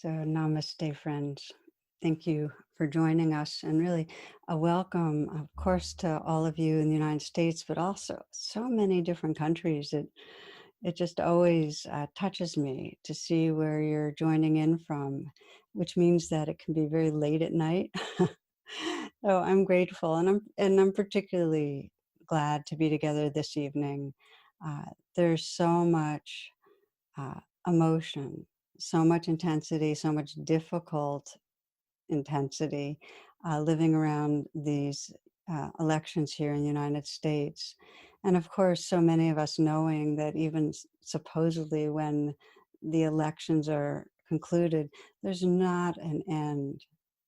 So, namaste, friends. Thank you for joining us, and really a welcome, of course, to all of you in the United States, but also so many different countries. It just always touches me to see where you're joining in from, which means that it can be very late at night. So I'm grateful, and I'm particularly glad to be together this evening. Uh, there's so much uh, emotion, so much intensity, so much difficult intensity living around these elections here in the United States. And of course, so many of us knowing that even supposedly when the elections are concluded, there's not an end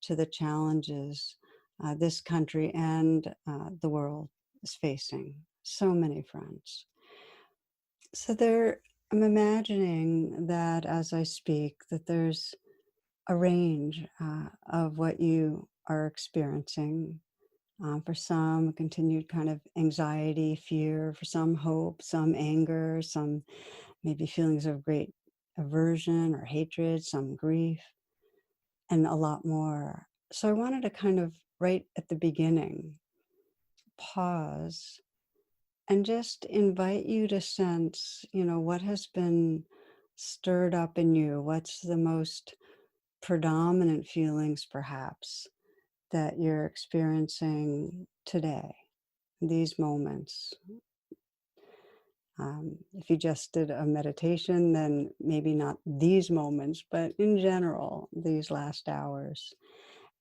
to the challenges this country and the world is facing. So many fronts. So I'm imagining that as I speak, that there's a range of what you are experiencing. For some, a continued kind of anxiety, fear, for some, hope, some anger, some maybe feelings of great aversion or hatred, some grief, and a lot more. So I wanted to kind of, right at the beginning, pause and just invite you to sense, what has been stirred up in you. What's the most predominant feelings, perhaps, that you're experiencing today, these moments. If you just did a meditation, then maybe not these moments, but in general, these last hours.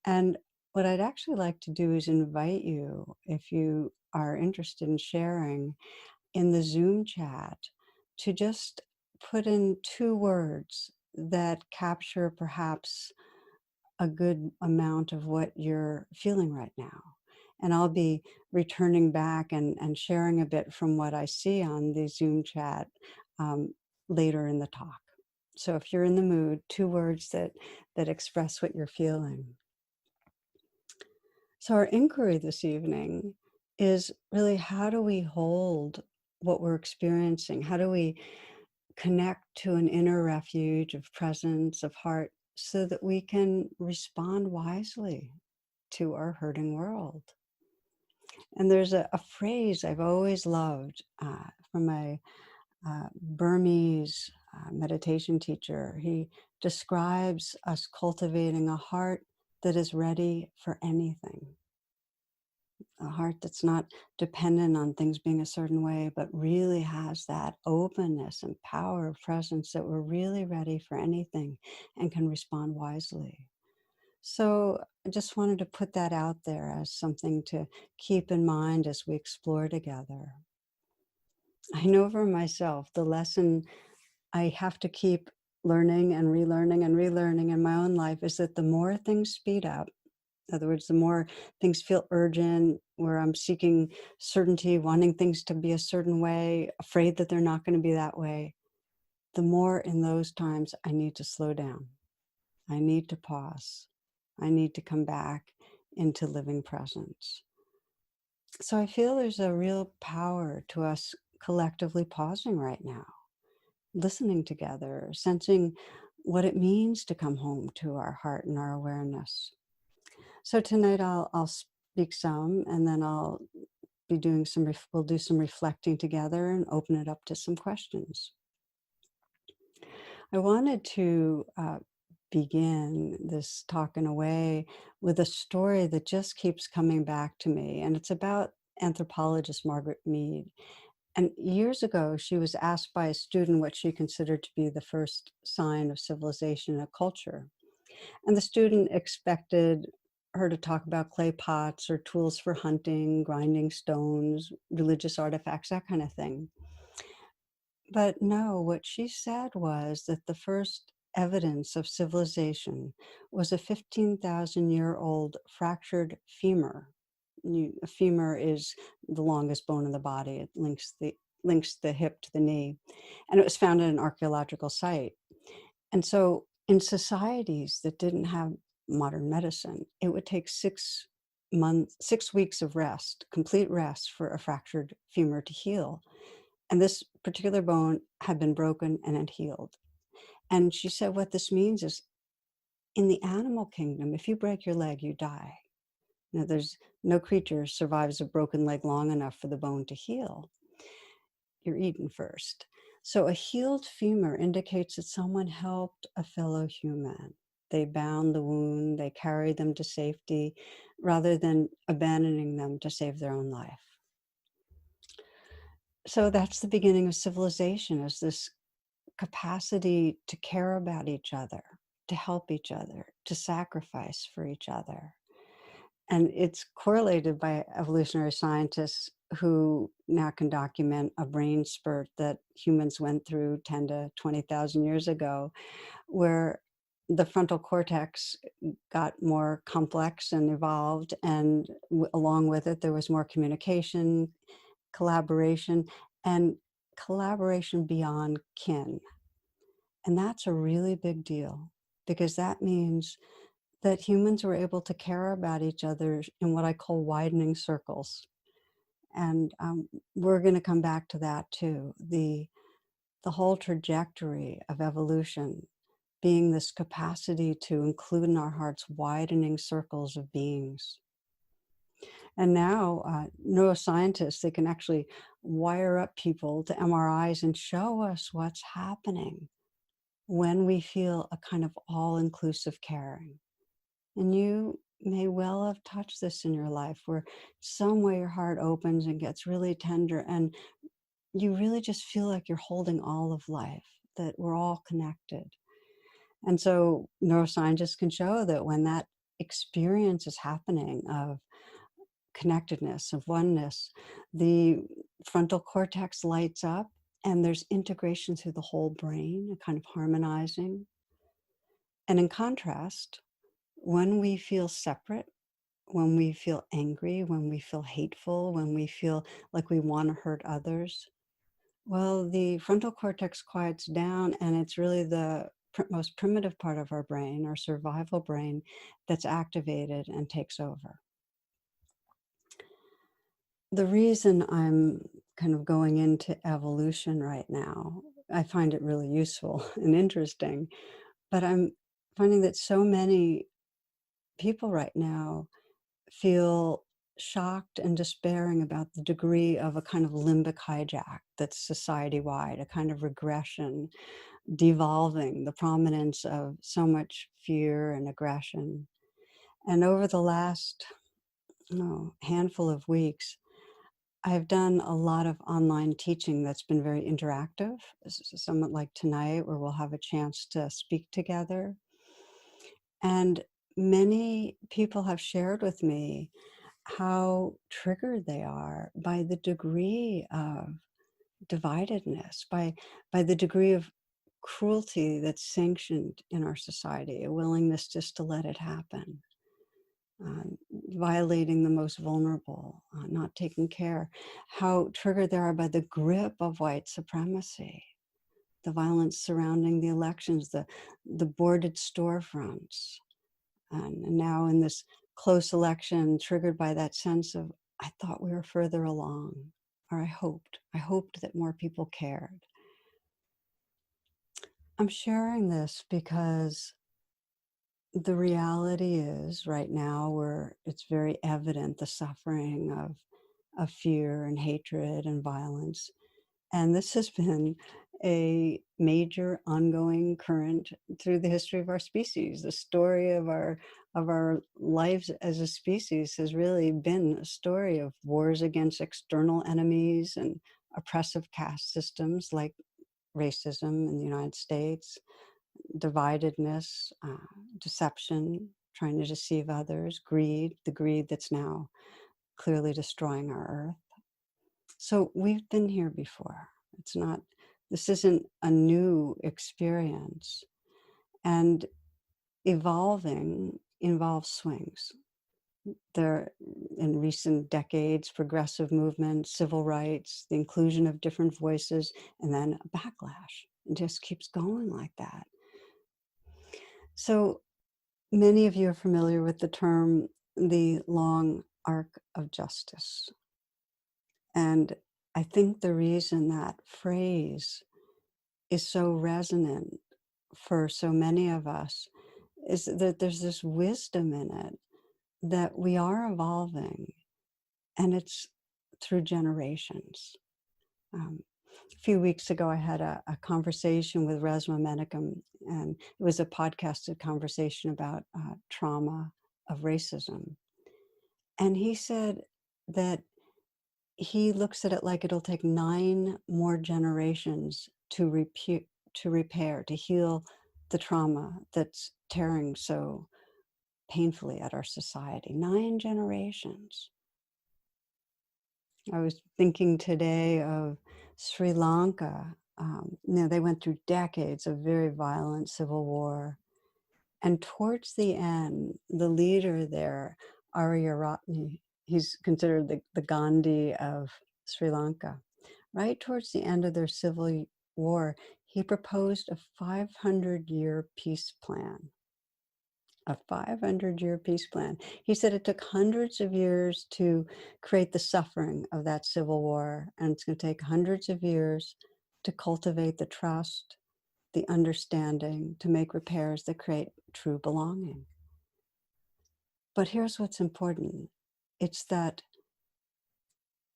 And what I'd actually like to do is invite you, if you are interested in sharing in the Zoom chat, to just put in 2 words that capture perhaps a good amount of what you're feeling right now. And I'll be returning back and sharing a bit from what I see on the Zoom chat um, later in the talk. So if you're in the mood, 2 words that express what you're feeling. So our inquiry this evening is really, how do we hold what we're experiencing? How do we connect to an inner refuge of presence, of heart, so that we can respond wisely to our hurting world? And there's a phrase I've always loved from my Burmese meditation teacher. He describes us cultivating a heart that is ready for anything, a heart that's not dependent on things being a certain way, but really has that openness and power of presence, that we're really ready for anything and can respond wisely. So I just wanted to put that out there as something to keep in mind as we explore together. I know for myself, the lesson I have to keep learning and relearning in my own life is that the more things speed up, in other words, the more things feel urgent, where I'm seeking certainty, wanting things to be a certain way, afraid that they're not going to be that way, the more in those times I need to slow down. I need to pause. I need to come back into living presence. So I feel there's a real power to us collectively pausing right now, listening together, sensing what it means to come home to our heart and our awareness. So tonight I'll speak some, and then I'll be doing we'll do some reflecting together and open it up to some questions. I wanted to begin this talk in a way with a story that just keeps coming back to me, and it's about anthropologist Margaret Mead. And years ago, she was asked by a student what she considered to be the first sign of civilization in a culture. And the student expected her to talk about clay pots or tools for hunting, grinding stones, religious artifacts, that kind of thing. But no, what she said was that the first evidence of civilization was a 15,000-year-old fractured femur. A femur is the longest bone in the body. It links the hip to the knee. And it was found at an archaeological site. And so in societies that didn't have modern medicine, it would take 6 weeks of rest, complete rest, for a fractured femur to heal. And this particular bone had been broken and had healed. And she said what this means is In the animal kingdom, if you break your leg, you die. Now, there's no creature survives a broken leg long enough for the bone to heal. You're eaten first. So a healed femur indicates that someone helped a fellow human. They bound the wound, they carried them to safety rather than abandoning them to save their own life. So that's the beginning of civilization, is this capacity to care about each other, to help each other, to sacrifice for each other. And it's correlated by evolutionary scientists who now can document a brain spurt that humans went through 10 to 20,000 years ago, where the frontal cortex got more complex and evolved, and along with it, there was more communication, collaboration, and collaboration beyond kin. And that's a really big deal, because that means that humans were able to care about each other in what I call widening circles. And we're going to come back to that too. The whole trajectory of evolution being this capacity to include in our hearts widening circles of beings. And now neuroscientists, they can actually wire up people to MRIs and show us what's happening when we feel a kind of all-inclusive caring. And you may well have touched this in your life, where some way your heart opens and gets really tender, and you really just feel like you're holding all of life, that we're all connected. And so neuroscientists can show that when that experience is happening of connectedness, of oneness, the frontal cortex lights up and there's integration through the whole brain, a kind of harmonizing. And in contrast, when we feel separate, when we feel angry, when we feel hateful, when we feel like we want to hurt others, well, the frontal cortex quiets down, and it's really the most primitive part of our brain, our survival brain, that's activated and takes over. The reason I'm kind of going into evolution right now, I find it really useful and interesting, but I'm finding that so many people right now feel shocked and despairing about the degree of a kind of limbic hijack that's society-wide, a kind of regression, devolving the prominence of so much fear and aggression. And over the last handful of weeks, I've done a lot of online teaching that's been very interactive, somewhat like tonight, where we'll have a chance to speak together. And many people have shared with me how triggered they are by the degree of dividedness, by the degree of cruelty that's sanctioned in our society, a willingness just to let it happen, violating the most vulnerable, not taking care, how triggered they are by the grip of white supremacy, the violence surrounding the elections, the boarded storefronts, and now in this close election, triggered by that sense of, I thought we were further along, or I hoped that more people cared. I'm sharing this because the reality is right now where it's very evident the suffering of fear and hatred and violence. And this has been a major ongoing current through the history of our species. The story of our lives as a species has really been a story of wars against external enemies and oppressive caste systems like racism in the United States, dividedness, deception, trying to deceive others, greed, the greed that's now clearly destroying our earth. So we've been here before. This isn't a new experience. And evolving involves swings. There, in recent decades, progressive movements, civil rights, the inclusion of different voices, and then a backlash. It just keeps going like that. So many of you are familiar with the term, the long arc of justice. And I think the reason that phrase is so resonant for so many of us is that there's this wisdom in it that we are evolving, and it's through generations. A few weeks ago, I had a conversation with Resma Menachem, and it was a podcasted conversation about trauma of racism. And he said that he looks at it like it'll take 9 more generations to repair, to heal the trauma that's tearing so painfully at our society. 9 generations. I was thinking today of Sri Lanka. They went through decades of very violent civil war. And towards the end, the leader there, Aryaratne, he's considered the Gandhi of Sri Lanka. Right towards the end of their civil war, he proposed a 500-year peace plan. A 500-year peace plan. He said it took hundreds of years to create the suffering of that civil war, and it's going to take hundreds of years to cultivate the trust, the understanding, to make repairs that create true belonging. But here's what's important. It's that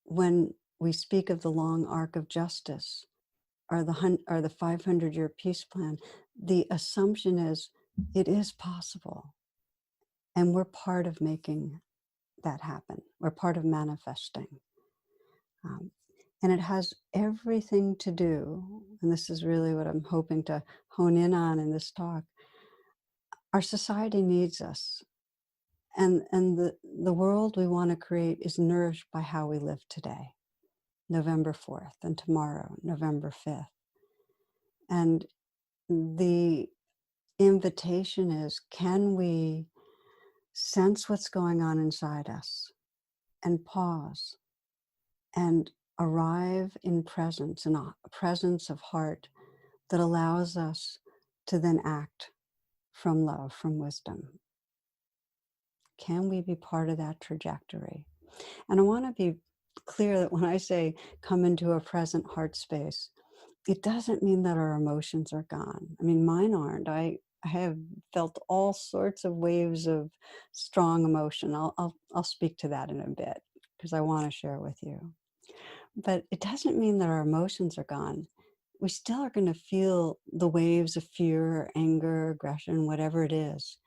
when we speak of the long arc of justice or the 500-year peace plan, the assumption is it is possible. And we're part of making that happen. We're part of manifesting. And it has everything to do, and this is really what I'm hoping to hone in on in this talk. Our society needs us. And the world we want to create is nourished by how we live today, November 4th, and tomorrow, November 5th. And the invitation is, can we sense what's going on inside us and pause and arrive in presence, in a presence of heart that allows us to then act from love, from wisdom? Can we be part of that trajectory? And I want to be clear that when I say come into a present heart space, it doesn't mean that our emotions are gone. I mean, mine aren't. I have felt all sorts of waves of strong emotion. I'll speak to that in a bit because I want to share with you. But it doesn't mean that our emotions are gone. We still are going to feel the waves of fear, anger, aggression, whatever it is.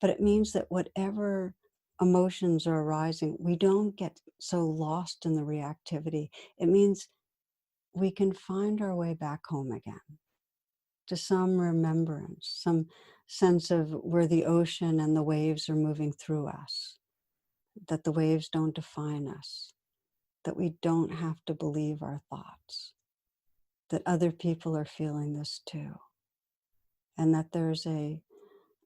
But it means that whatever emotions are arising, we don't get so lost in the reactivity. It means we can find our way back home again to some remembrance, some sense of where the ocean and the waves are moving through us, that the waves don't define us, that we don't have to believe our thoughts, that other people are feeling this too, and that there's a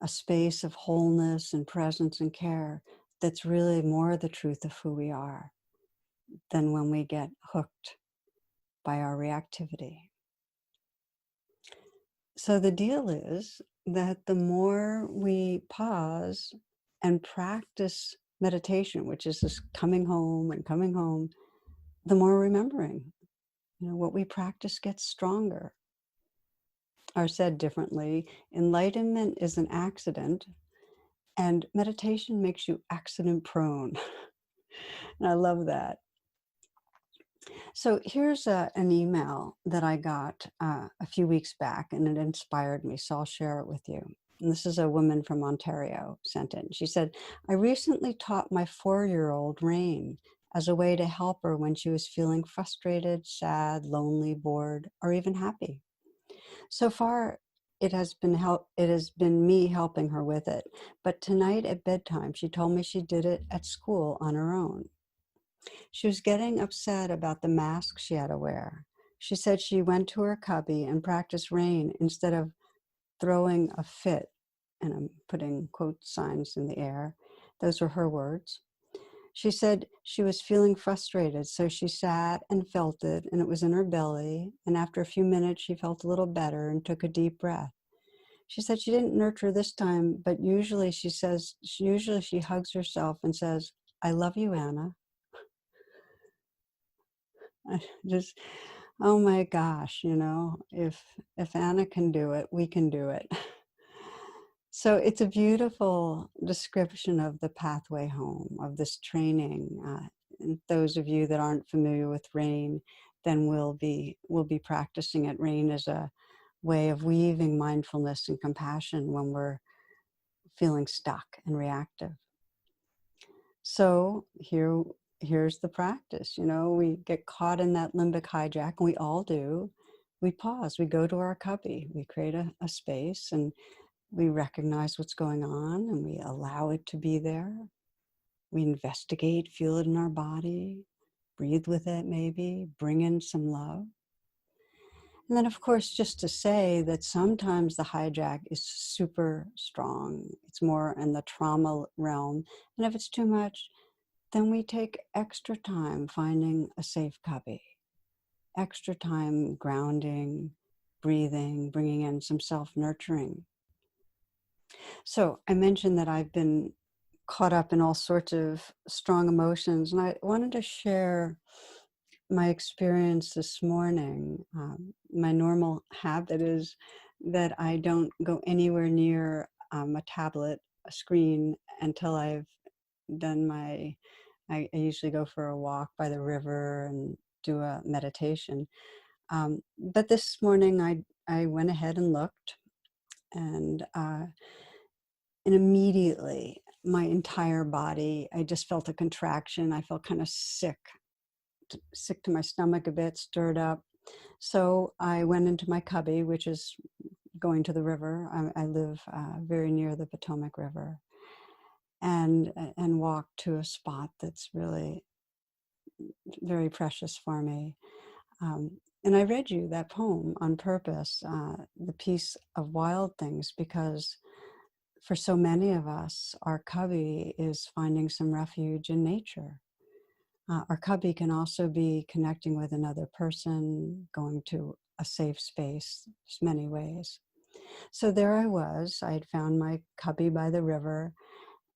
space of wholeness and presence and care that's really more the truth of who we are than when we get hooked by our reactivity. So the deal is that the more we pause and practice meditation, which is this coming home and coming home, the more remembering. What we practice gets stronger. Or said differently, enlightenment is an accident, and meditation makes you accident prone. And I love that. So here's an email that I got a few weeks back, and it inspired me, so I'll share it with you. And this is a woman from Ontario sent it. She said, I recently taught my 4-year-old Rain as a way to help her when she was feeling frustrated, sad, lonely, bored, or even happy. So far, it has been me helping her with it. But tonight at bedtime, she told me she did it at school on her own. She was getting upset about the mask she had to wear. She said she went to her cubby and practiced Rain instead of throwing a fit, and I'm putting quote signs in the air. Those were her words. She said she was feeling frustrated, so she sat and felt it, and it was in her belly, and after a few minutes, she felt a little better and took a deep breath. She said she didn't nurture this time, but usually she hugs herself and says, I love you, Anna. I just, oh my gosh, if Anna can do it, we can do it. So it's a beautiful description of the pathway home, of this training. And those of you that aren't familiar with rain, then we'll be practicing it. Rain is a way of weaving mindfulness and compassion when we're feeling stuck and reactive. So here's the practice. We get caught in that limbic hijack, and we all do. We pause, we go to our cubby, we create a space, and we recognize what's going on, and we allow it to be there. We investigate, feel it in our body, breathe with it maybe, bring in some love. And then, of course, just to say that sometimes the hijack is super strong. It's more in the trauma realm. And if it's too much, then we take extra time finding a safe cubby, extra time grounding, breathing, bringing in some self-nurturing. So I mentioned that I've been caught up in all sorts of strong emotions, and I wanted to share my experience this morning. My normal habit is that I don't go anywhere near a tablet, a screen, until I've done I usually go for a walk by the river and do a meditation. But this morning I went ahead and looked, and immediately my entire body, I just felt a contraction. I felt kind of sick to my stomach a bit, stirred up. So I went into my cubby, which is going to the river. I live very near the Potomac River, and walked to a spot that's really very precious for me. And I read you that poem on purpose, the piece of Wild Things, because for so many of us, our cubby is finding some refuge in nature. Our cubby can also be connecting with another person, going to a safe space. There's many ways. So there I was. I had found my cubby by the river,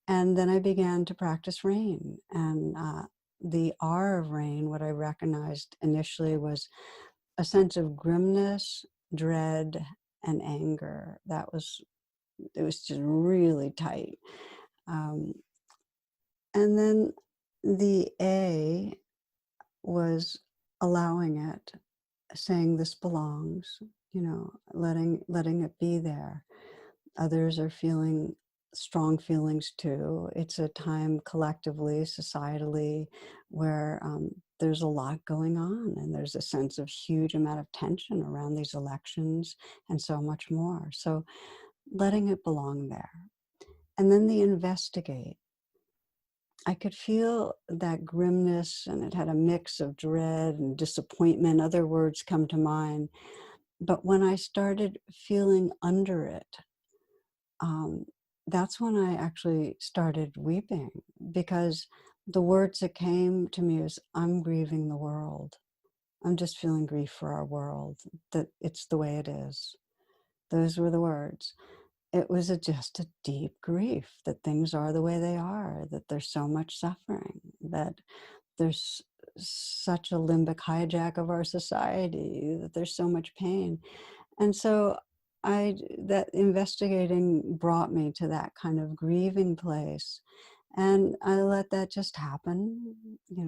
and then I began to practice rain. And the R of rain, what I recognized initially was a sense of grimness, dread, and anger. It was just really tight. Um, and then the A was allowing it, saying this belongs, letting it be there. Others are feeling strong feelings too. It's a time collectively, societally, where there's a lot going on, and there's a sense of huge amount of tension around these elections and so much more. So letting it belong there. And then the investigate. I could feel that grimness, and it had a mix of dread and disappointment. Other words come to mind. But when I started feeling under it, that's when I actually started weeping, because the words that came to me is, I'm grieving the world. I'm just feeling grief for our world, that it's the way it is. Those were the words. It was just a deep grief that things are the way they are, that there's so much suffering, that there's such a limbic hijack of our society, that there's so much pain. And so that investigating brought me to that kind of grieving place. And I let that just happen,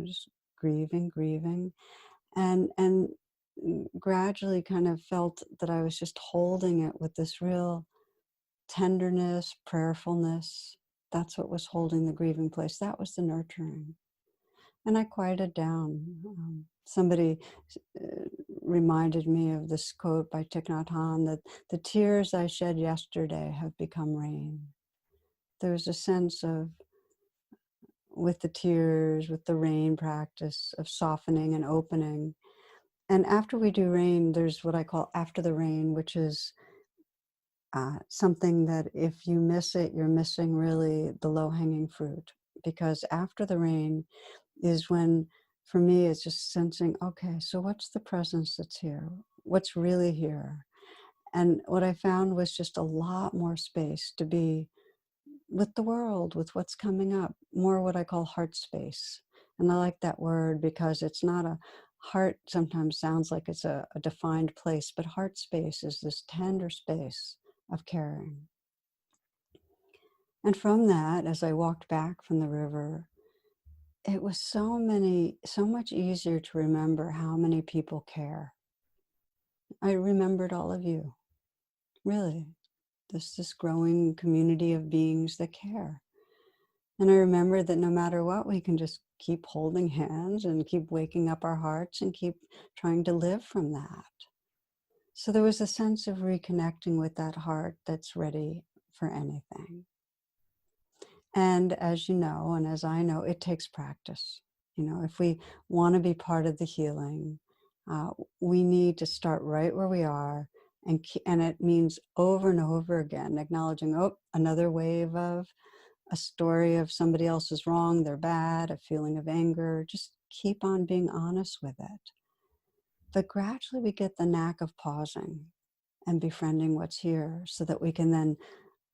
just grieving. And gradually kind of felt that I was just holding it with this real tenderness, prayerfulness. That's what was holding the grieving place. That was the nurturing. And I quieted down. Somebody reminded me of this quote by Thich Nhat Hanh, that the tears I shed yesterday have become rain. There's a sense of, with the tears, with the rain practice, of softening and opening. And after we do rain, there's what I call after the rain, which is something that if you miss it, you're missing really the low-hanging fruit. Because after the rain is when, for me, it's just sensing, okay, so what's the presence that's here? What's really here? And what I found was just a lot more space to be with the world, with what's coming up, more what I call heart space. And I like that word because it's not a heart, sometimes sounds like it's a defined place, but heart space is this tender space of caring. And from that, as I walked back from the river, it was so much easier to remember how many people care. I remembered all of you, really. This growing community of beings that care. And I remember that no matter what, we can just keep holding hands and keep waking up our hearts and keep trying to live from that. So there was a sense of reconnecting with that heart that's ready for anything. And as you know, and as I know, it takes practice. You know, if we want to be part of the healing, uh, we need to start right where we are. And it means over and over again, acknowledging, oh, another wave of a story of somebody else is wrong, they're bad, a feeling of anger. Just keep on being honest with it. But gradually we get the knack of pausing and befriending what's here so that we can then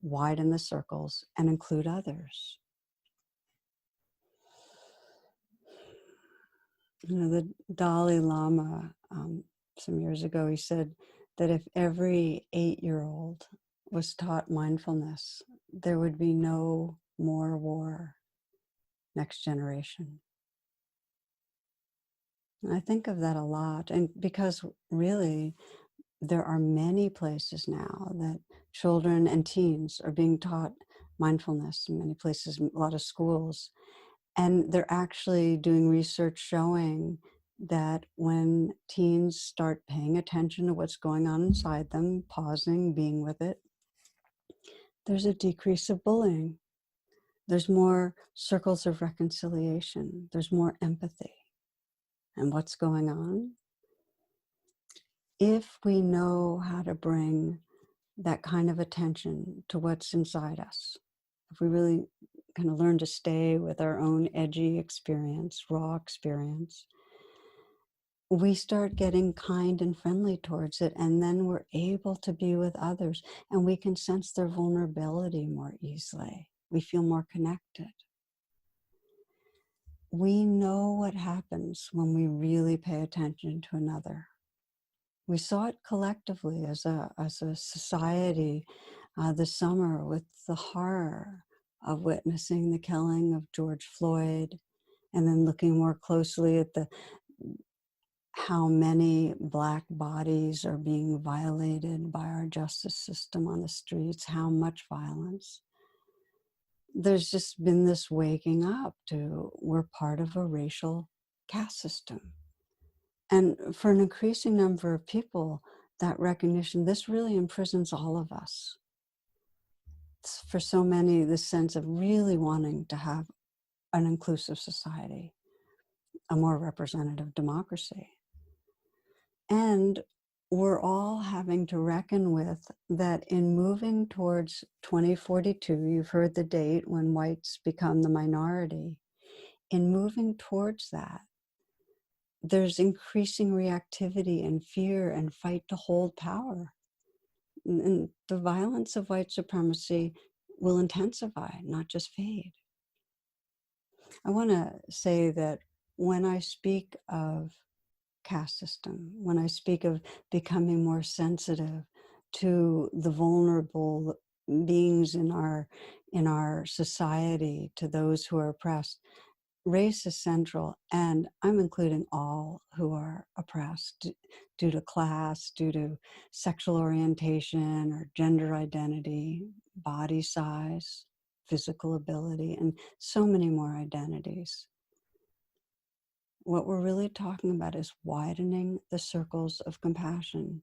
widen the circles and include others. You know, the Dalai Lama, some years ago, he said that if every 8-year-old was taught mindfulness, there would be no more war next generation. And I think of that a lot. And because really, there are many places now that children and teens are being taught mindfulness in many places, a lot of schools. And they're actually doing research showing that when teens start paying attention to what's going on inside them, pausing, being with it, there's a decrease of bullying. There's more circles of reconciliation. There's more empathy. And what's going on? If we know how to bring that kind of attention to what's inside us, if we really kind of learn to stay with our own edgy experience, raw experience, we start getting kind and friendly towards it, and then we're able to be with others, and we can sense their vulnerability more easily. We feel more connected. We know what happens when we really pay attention to another. We saw it collectively as a society this summer with the horror of witnessing the killing of George Floyd, and then looking more closely at how many Black bodies are being violated by our justice system on the streets, how much violence. There's just been this waking up to we're part of a racial caste system. And for an increasing number of people, that recognition, this really imprisons all of us. It's for so many, this sense of really wanting to have an inclusive society, a more representative democracy. And we're all having to reckon with that in moving towards 2042, you've heard the date when whites become the minority. In moving towards that, there's increasing reactivity and fear and fight to hold power. And the violence of white supremacy will intensify, not just fade. I want to say that when I speak of caste system, when I speak of becoming more sensitive to the vulnerable beings in our society, to those who are oppressed, race is central, and I'm including all who are oppressed due to class, due to sexual orientation or gender identity, body size, physical ability, and so many more identities. What we're really talking about is widening the circles of compassion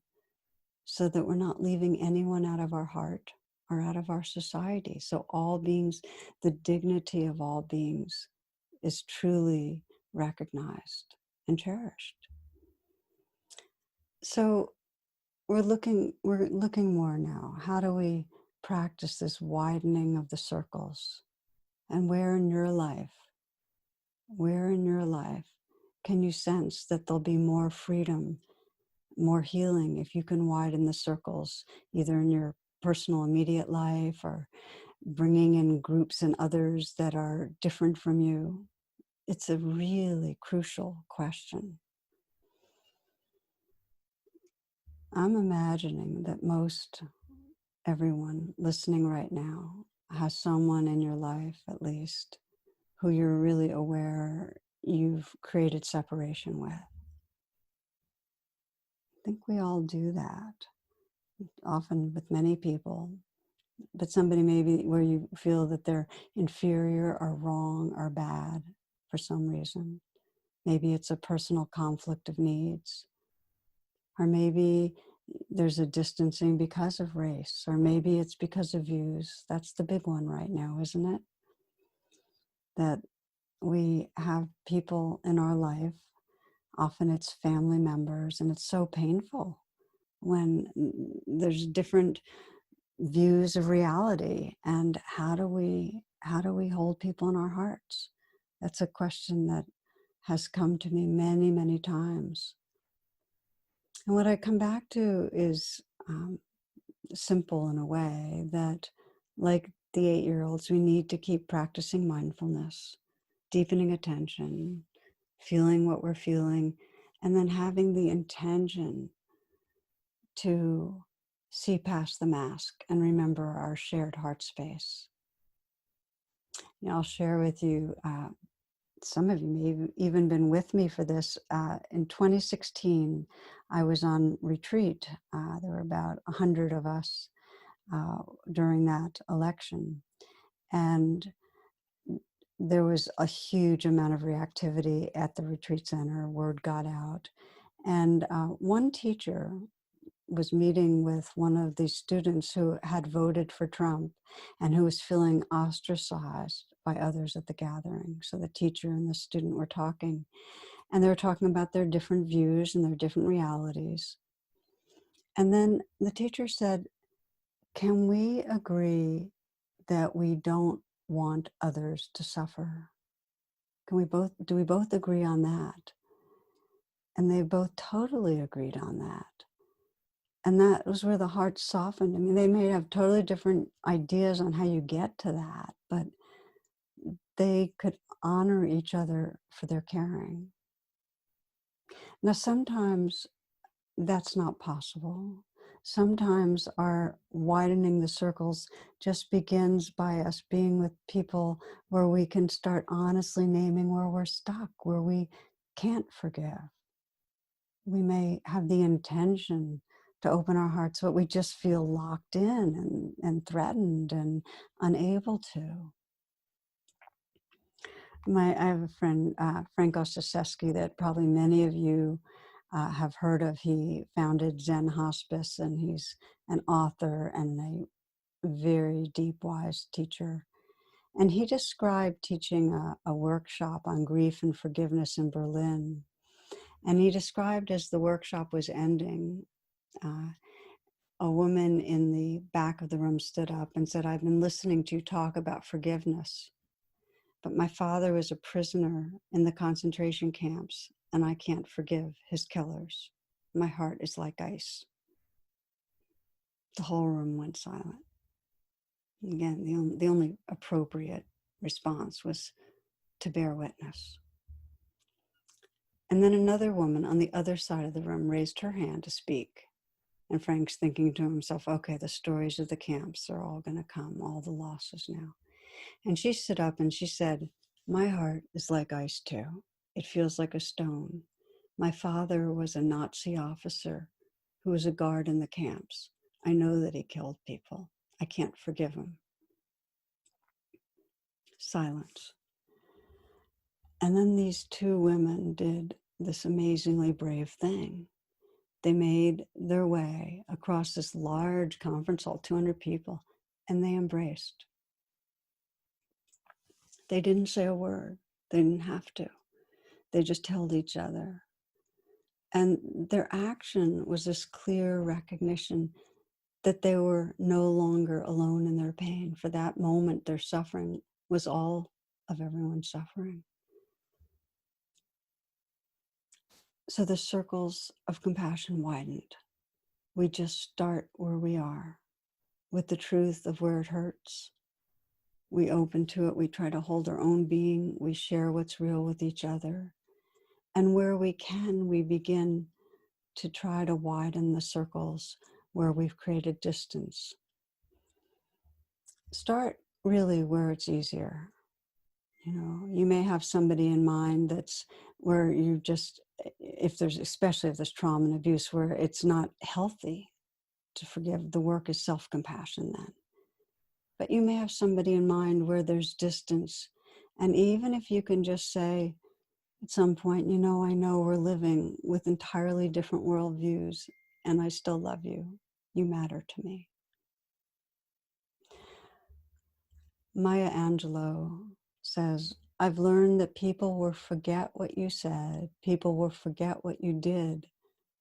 so that we're not leaving anyone out of our heart or out of our society. So all beings, the dignity of all beings is truly recognized and cherished. So we're looking more now. How do we practice this widening of the circles? And where in your life can you sense that there'll be more freedom, more healing if you can widen the circles, either in your personal immediate life or bringing in groups and others that are different from you? It's a really crucial question. I'm imagining that most everyone listening right now has someone in your life, at least, who you're really aware you've created separation with. I think we all do that, often with many people, but somebody maybe where you feel that they're inferior or wrong or bad for some reason. Maybe it's a personal conflict of needs, or maybe there's a distancing because of race, or maybe it's because of views. That's the big one right now, isn't it? That we have people in our life, often it's family members, and it's so painful when there's different views of reality. And how do we hold people in our hearts? That's a question that has come to me many, many times. And what I come back to is simple in a way, that like the 8-year-olds, we need to keep practicing mindfulness, deepening attention, feeling what we're feeling, and then having the intention to see past the mask and remember our shared heart space. I'll share with you, some of you may have even been with me for this. In 2016, I was on retreat. There were about 100 of us during that election. And there was a huge amount of reactivity at the retreat center. Word got out. And one teacher was meeting with one of these students who had voted for Trump and who was feeling ostracized by others at the gathering. So the teacher and the student were talking, and they were talking about their different views and their different realities. And then the teacher said, "Can we agree that we don't want others to suffer? Do we both agree on that?" And they both totally agreed on that. And that was where the heart softened. I mean, they may have totally different ideas on how you get to that, but they could honor each other for their caring. Now, sometimes that's not possible. Sometimes our widening the circles just begins by us being with people where we can start honestly naming where we're stuck, where we can't forgive. We may have the intention to open our hearts, but we just feel locked in and threatened and unable to. I have a friend, Frank Ostaseski, that probably many of you have heard of. He founded Zen Hospice, and he's an author and a very deep, wise teacher. And he described teaching a workshop on grief and forgiveness in Berlin. And he described, as the workshop was ending, a woman in the back of the room stood up and said, "I've been listening to you talk about forgiveness, but my father was a prisoner in the concentration camps, and I can't forgive his killers. My heart is like ice." The whole room went silent. Again, the only appropriate response was to bear witness. And then another woman on the other side of the room raised her hand to speak. And Frank's thinking to himself, okay, the stories of the camps are all going to come, all the losses now. And she stood up and she said, "My heart is like ice too. It feels like a stone. My father was a Nazi officer who was a guard in the camps. I know that he killed people. I can't forgive him." Silence. And then these two women did this amazingly brave thing. They made their way across this large conference hall, 200 people, and they embraced. They didn't say a word. They didn't have to. They just held each other. And their action was this clear recognition that they were no longer alone in their pain. For that moment, their suffering was all of everyone's suffering. So the circles of compassion widened. We just start where we are, with the truth of where it hurts. We open to it. We try to hold our own being. We share what's real with each other. And where we can, we begin to try to widen the circles where we've created distance. Start really where it's easier. You know, you may have somebody in mind that's where you just, if there's, especially if there's trauma and abuse, where it's not healthy to forgive. The work is self-compassion then. But you may have somebody in mind where there's distance. And even if you can just say at some point, you know, I know we're living with entirely different worldviews, and I still love you. You matter to me. Maya Angelou says, I've learned that people will forget what you said, people will forget what you did,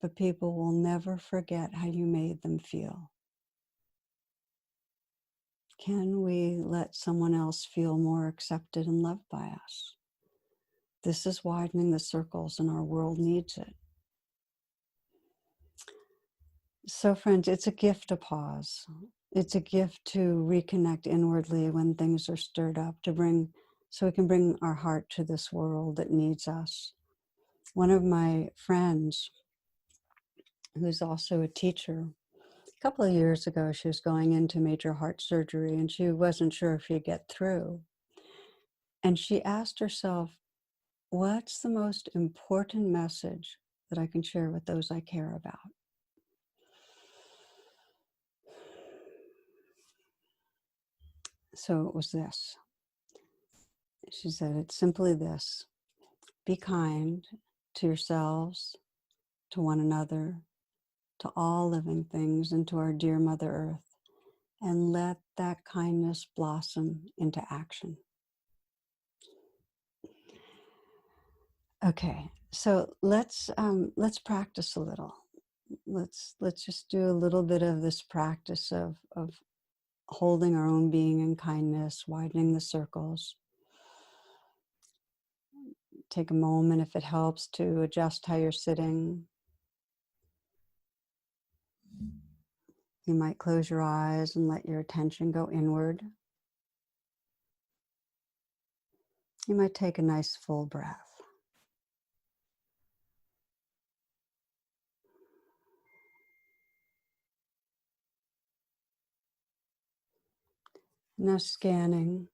but people will never forget how you made them feel. Can we let someone else feel more accepted and loved by us? This is widening the circles, and our world needs it. So friends, it's a gift to pause. It's a gift to reconnect inwardly when things are stirred up, so we can bring our heart to this world that needs us. One of my friends, who's also a teacher, a couple of years ago, she was going into major heart surgery and she wasn't sure if she'd get through. And she asked herself, what's the most important message that I can share with those I care about? So it was this. She said, it's simply this: be kind to yourselves, to one another, to all living things, and to our dear Mother Earth, and let that kindness blossom into action. Okay, so let's practice a little. Let's just do a little bit of this practice of holding our own being in kindness, widening the circles. Take a moment, if it helps, to adjust how you're sitting. You might close your eyes and let your attention go inward. You might take a nice full breath. Now scanning,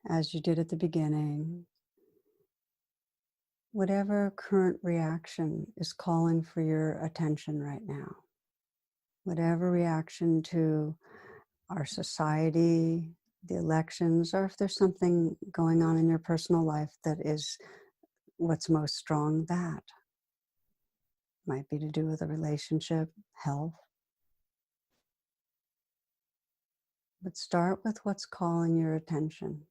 as you did at the beginning, whatever current reaction is calling for your attention right now. Whatever reaction to our society, the elections, or if there's something going on in your personal life that is what's most strong, that might be to do with a relationship, health. But start with what's calling your attention.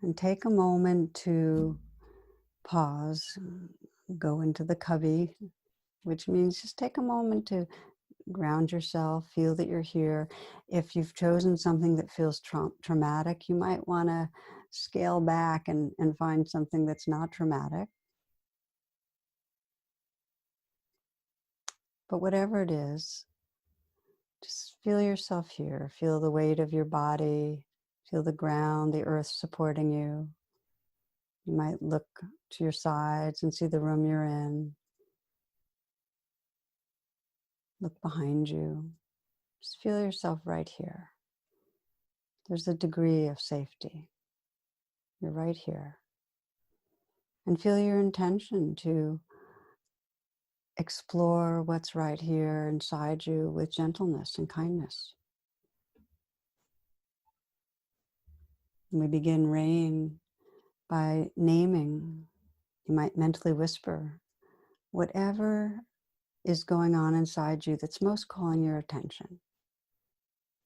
And take a moment to pause, go into the cubby, which means just take a moment to ground yourself, feel that you're here. If you've chosen something that feels traumatic, you might want to scale back and find something that's not traumatic. But whatever it is, just feel yourself here. Feel the weight of your body, feel the ground, the earth supporting you. You might look to your sides and see the room you're in. Look behind you. Just feel yourself right here. There's a degree of safety. You're right here. And feel your intention to explore what's right here inside you with gentleness and kindness. And we begin RAIN by naming. You might mentally whisper whatever is going on inside you that's most calling your attention.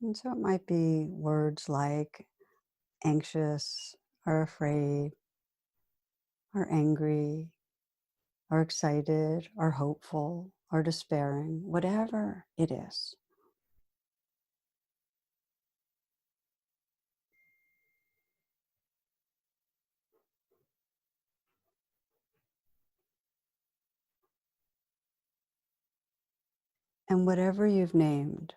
And so it might be words like anxious, or afraid, or angry, or excited, or hopeful, or despairing, whatever it is. And whatever you've named,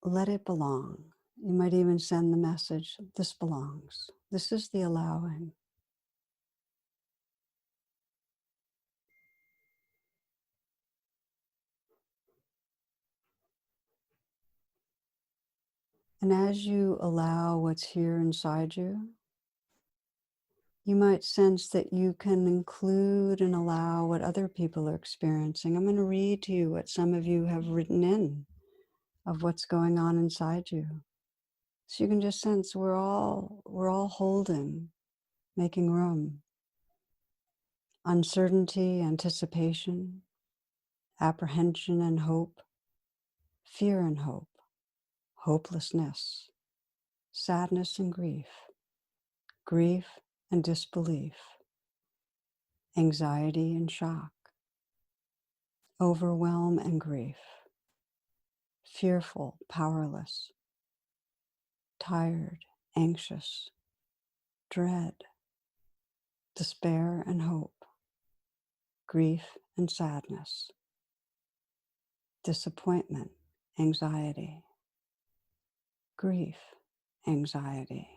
let it belong. You might even send the message, this belongs. This is the allowing. And as you allow what's here inside you, you might sense that you can include and allow what other people are experiencing. I'm going to read to you what some of you have written in of what's going on inside you. So you can just sense we're all holding, making room. Uncertainty, anticipation, apprehension and hope, fear and hope, hopelessness, sadness and grief, grief and disbelief, anxiety and shock, overwhelm and grief, fearful, powerless, tired, anxious, dread, despair and hope, grief and sadness, disappointment, anxiety, grief, anxiety,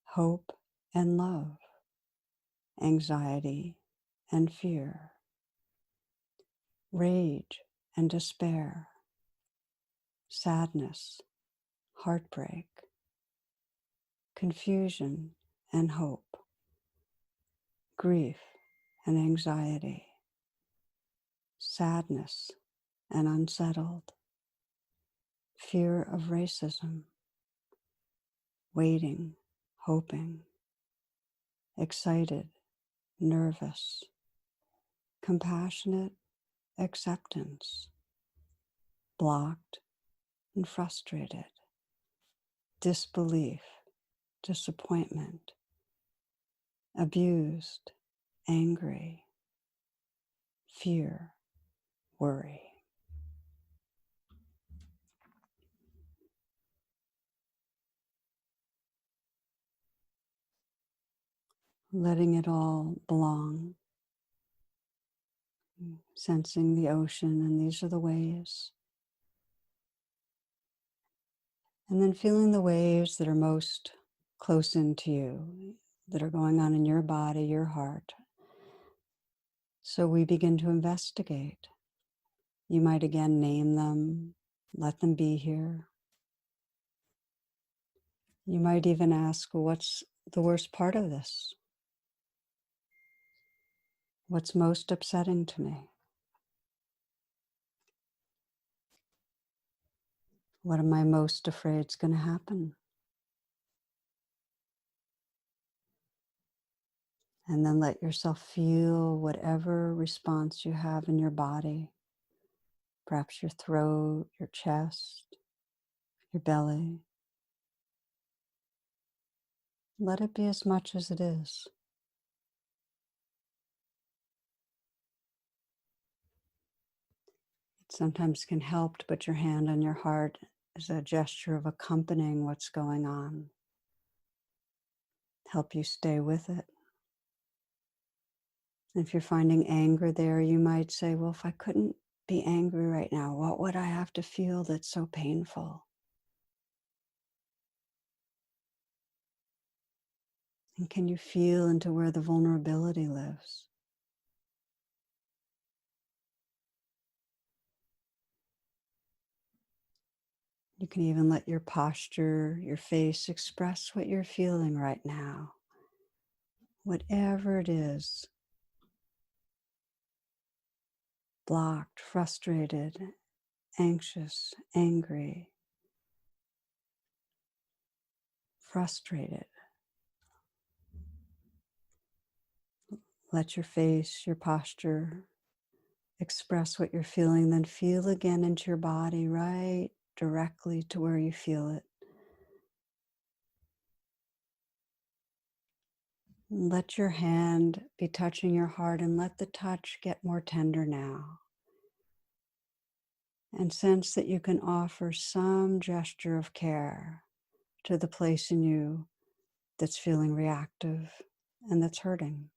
hope and love, anxiety and fear, rage and despair, sadness, heartbreak, confusion and hope, grief and anxiety, sadness and unsettled, fear of racism, waiting, hoping, excited, nervous, compassionate, acceptance, blocked and frustrated, disbelief, disappointment, abused, angry, fear, worry. Letting it all belong, sensing the ocean, and these are the waves. And then feeling the waves that are most close into you, that are going on in your body, your heart. So we begin to investigate. You might again name them, let them be here. You might even ask, well, what's the worst part of this? What's most upsetting to me? What am I most afraid is going to happen? And then let yourself feel whatever response you have in your body, perhaps your throat, your chest, your belly. Let it be as much as it is. It sometimes can help to put your hand on your heart as a gesture of accompanying what's going on. Help you stay with it. If you're finding anger there, you might say, well, if I couldn't be angry right now, what would I have to feel that's so painful? And can you feel into where the vulnerability lives? You can even let your posture, your face express what you're feeling right now. Whatever it is, blocked, frustrated, anxious, angry, frustrated. Let your face, your posture express what you're feeling, then feel again into your body, right directly to where you feel it. Let your hand be touching your heart and let the touch get more tender now. And sense that you can offer some gesture of care to the place in you that's feeling reactive and that's hurting.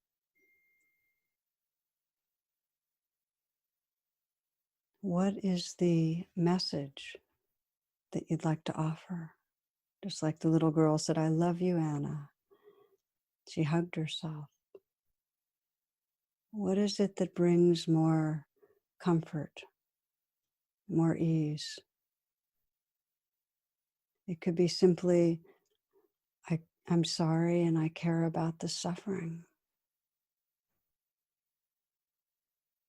What is the message that you'd like to offer? Just like the little girl said, I love you, Anna. She hugged herself. What is it that brings more comfort, more ease? It could be simply, I'm sorry and I care about the suffering.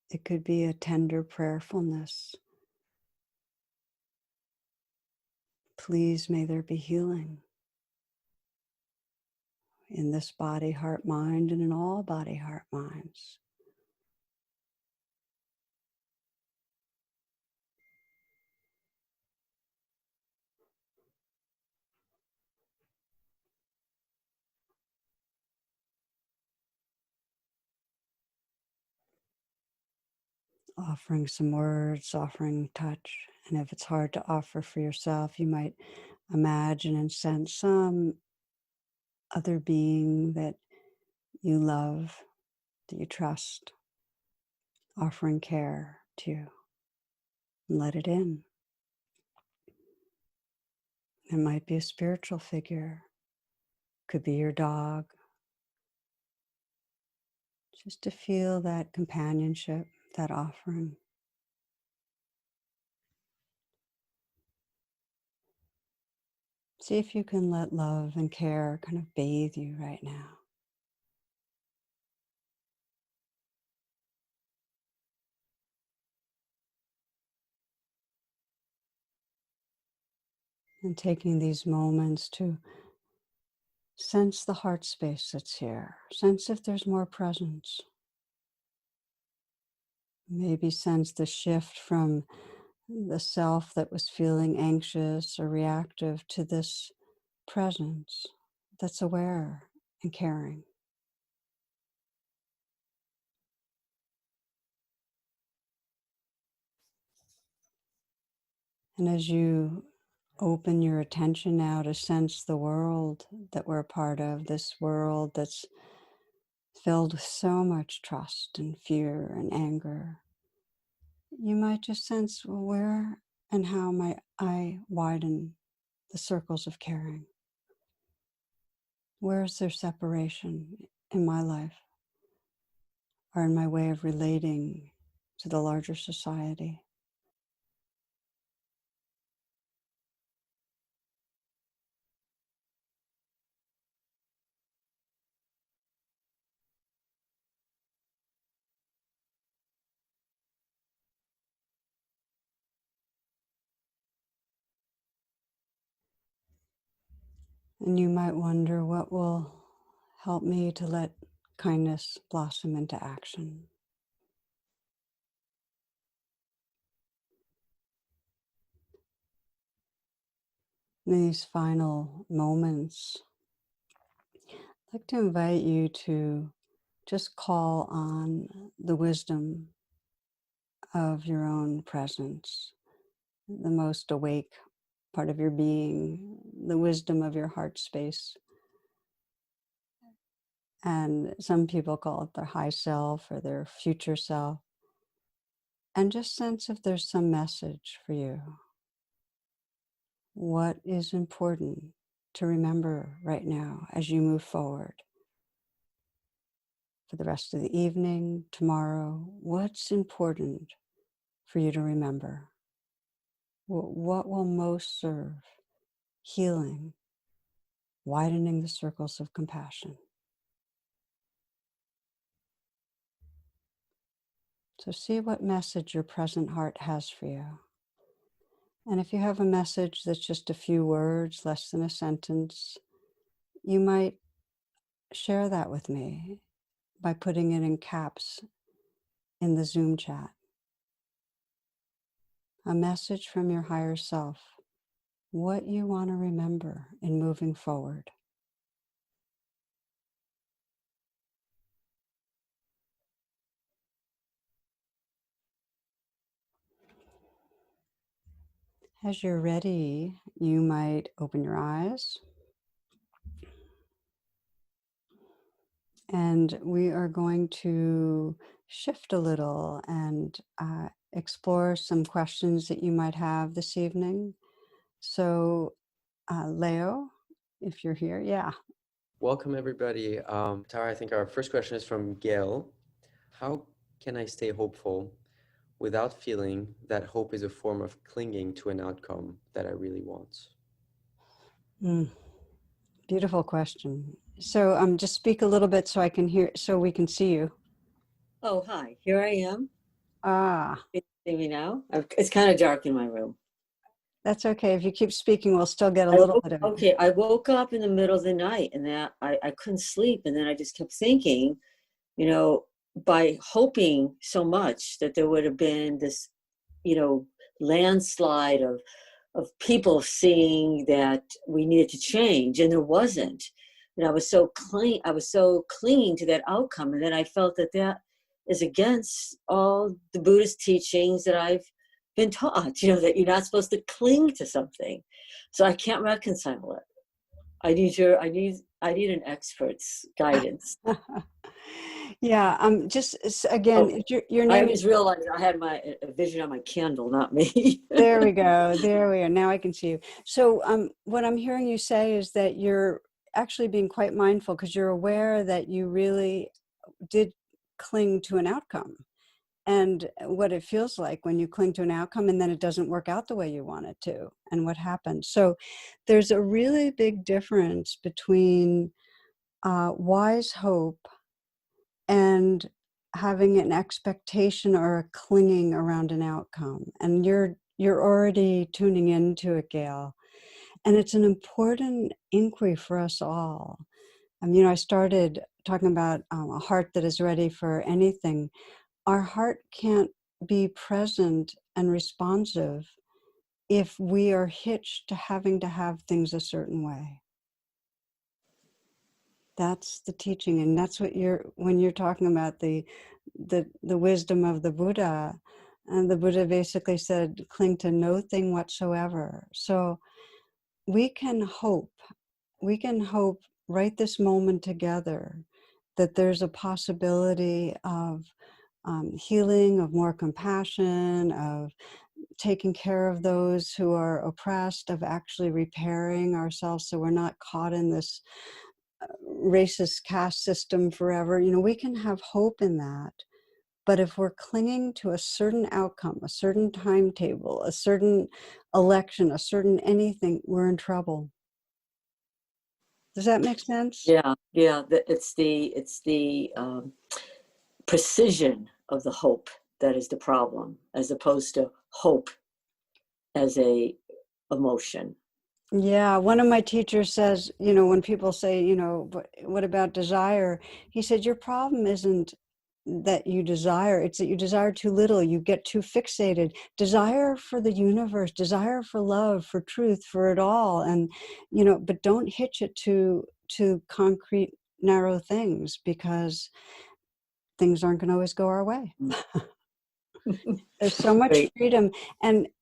It could be a tender prayerfulness. Please, may there be healing in this body, heart, mind, and in all body, heart, minds. Offering some words, offering touch. And if it's hard to offer for yourself, you might imagine and sense some other being that you love, that you trust, offering care to, and let it in. It might be a spiritual figure, could be your dog, just to feel that companionship, that offering. See if you can let love and care kind of bathe you right now. And taking these moments to sense the heart space that's here. Sense if there's more presence. Maybe sense the shift from the self that was feeling anxious or reactive to this presence that's aware and caring. And as you open your attention now to sense the world that we're a part of, this world that's filled with so much trust and fear and anger, you might just sense, well, where and how might I widen the circles of caring? Where is there separation in my life or in my way of relating to the larger society? And you might wonder, what will help me to let kindness blossom into action? In these final moments, I'd like to invite you to just call on the wisdom of your own presence, the most awake part of your being, the wisdom of your heart space. And some people call it their high self or their future self. And just sense if there's some message for you. What is important to remember right now as you move forward? For the rest of the evening, tomorrow, what's important for you to remember? What will most serve healing, widening the circles of compassion? So see what message your present heart has for you. And if you have a message that's just a few words, less than a sentence, you might share that with me by putting it in caps in the Zoom chat. A message from your higher self, what you want to remember in moving forward. As you're ready, you might open your eyes. And we are going to shift a little and explore some questions that you might have this evening. So, Leo, if you're here, yeah. Welcome, everybody. Tara, I think our first question is from Gail. How can I stay hopeful without feeling that hope is a form of clinging to an outcome that I really want? Mm, beautiful question. So just speak a little bit so I can hear, so we can see you. Oh, hi. Here I am. Ah, Can you see me now? It's kind of dark in my room. that's okay. If you keep speaking, we'll still get a little bit of it. Okay, I woke up in the middle of the night and that I couldn't sleep. And then I just kept thinking, you know, by hoping so much that there would have been this, you know, landslide of people seeing that we needed to change, and there wasn't. And I was so clinging to that outcome, and then I felt that that is against all the Buddhist teachings that I've been taught. You know, that you're not supposed to cling to something. So I can't reconcile it. I need an expert's guidance. Yeah, just Oh, again, your I name is, just realized I had a vision on my candle, not me. there we go. There we are. Now I can see you. So what I'm hearing you say is that you're actually being quite mindful because you're aware that you really did cling to an outcome and what it feels like when you cling to an outcome and then it doesn't work out the way you want it to, and what happens. So there's a really big difference between wise hope and having an expectation or a clinging around an outcome. And you're already tuning into it, Gail. And it's an important inquiry for us all. I started talking about a heart that is ready for anything. Our heart can't be present and responsive if we are hitched to having to have things a certain way. That's the teaching, and that's what when you're talking about the wisdom of the Buddha, and the Buddha basically said, cling to no thing whatsoever. So we can hope, right this moment together that there's a possibility of healing, of more compassion, of taking care of those who are oppressed, of actually repairing ourselves so we're not caught in this racist caste system forever. We can have hope in that. But if we're clinging to a certain outcome, a certain timetable, a certain election, a certain anything, we're in trouble. Does that make sense? Yeah. It's the precision of the hope that is the problem, as opposed to hope as a emotion. Yeah, one of my teachers says, when people say, but what about desire? He said, your problem isn't that you desire, it's that you desire too little, you get too fixated. Desire for the universe, desire for love, for truth, for it all. And, but don't hitch it to concrete, narrow things, because things aren't going to always go our way. There's so much Great. freedom.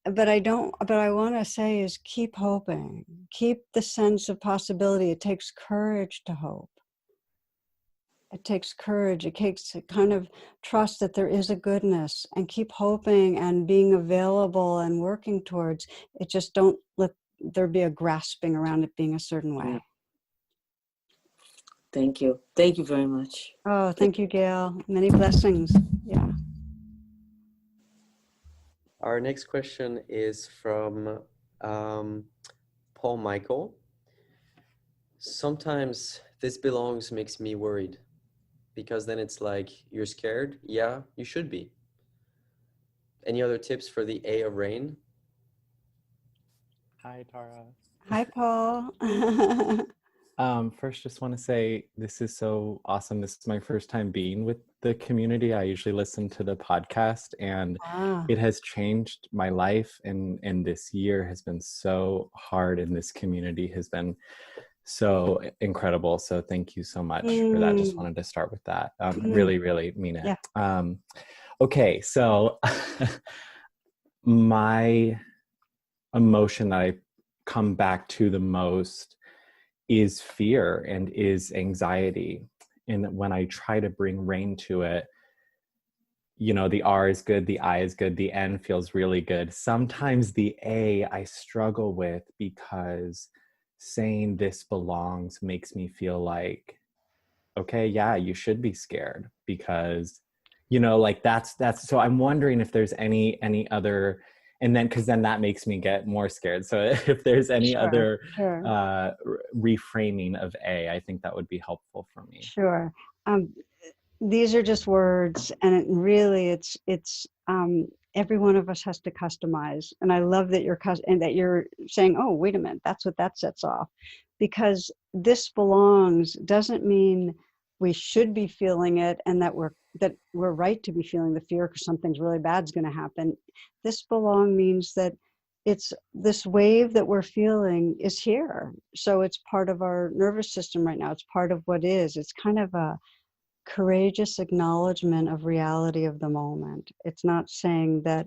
But I want to say is keep hoping, keep the sense of possibility. It takes courage to hope. It takes courage. It takes a kind of trust that there is a goodness, and keep hoping and being available and working towards it. Just don't let there be a grasping around it being a certain way. Yeah. Thank you. Thank you very much. Oh, thank you, Gail. Many blessings. Yeah. Our next question is from Paul Michael. Sometimes this belongs makes me worried, because then it's like, you're scared? Yeah, you should be. Any other tips for the A of rain? Hi, Tara. Hi, Paul. First, just want to say this is so awesome. This is my first time being with the community. I usually listen to the podcast, and it has changed my life. And this year has been so hard, and this community has been so incredible. So thank you so much for that. Just wanted to start with that. Really, really mean it. Yeah. Okay, so my emotion that I come back to the most is fear and is anxiety. And when I try to bring rain to it, the R is good, the I is good, the N feels really good. Sometimes the A I struggle with, because saying this belongs makes me feel like, okay, yeah, you should be scared, because like that's so I'm wondering if there's any and then because then that makes me get more scared. So if there's any Sure, other sure, reframing of A, I think that would be helpful for me. sure. Um, these are just words, and it really, it's every one of us has to customize. And I love that and that you're saying, oh, wait a minute, that's what that sets off, because this belongs doesn't mean we should be feeling it and that we're right to be feeling the fear because something's really bad's going to happen. This belong means that it's this wave that we're feeling is here, so it's part of our nervous system right now. It's part of what is. It's kind of a courageous acknowledgement of reality of the moment. It's not saying that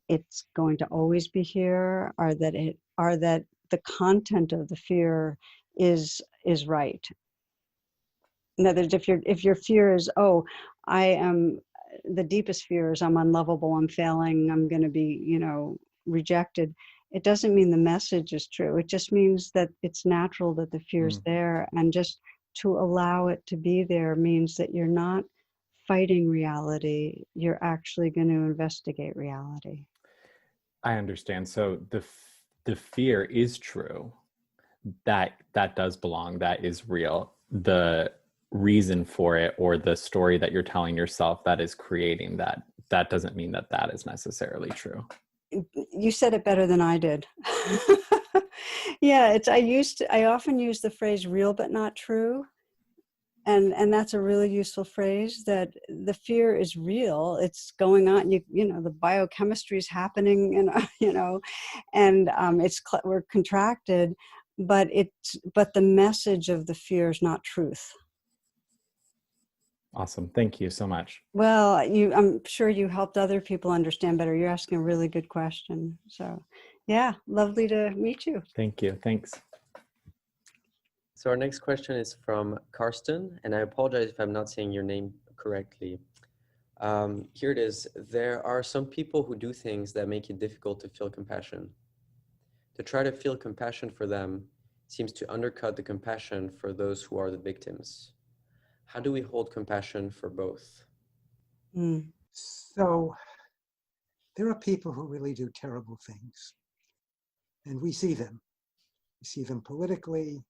it's going to always be here, or that the content of the fear is right. In other words, if your fear is, oh, I am, the deepest fear is I'm unlovable, I'm failing, I'm going to be, rejected. It doesn't mean the message is true. It just means that it's natural that the fear's there, and just to allow it to be there means that you're not fighting reality. You're actually going to investigate reality. I understand. So the fear is true. That does belong. That is real. The reason for it, or the story that you're telling yourself that is creating that doesn't mean that is necessarily true. You said it better than I did. Yeah, I often use the phrase real but not true. And that's a really useful phrase, that the fear is real. It's going on. The biochemistry is happening, and we're contracted, but the message of the fear is not truth. Awesome. Thank you so much. Well, I'm sure you helped other people understand better. You're asking a really good question. So, yeah, lovely to meet you. Thank you. Thanks. So our next question is from Karsten, and I apologize if I'm not saying your name correctly. Here it is. There are some people who do things that make it difficult to feel compassion. To try to feel compassion for them seems to undercut the compassion for those who are the victims. How do we hold compassion for both? So there are people who really do terrible things, and we see them. We see them politically.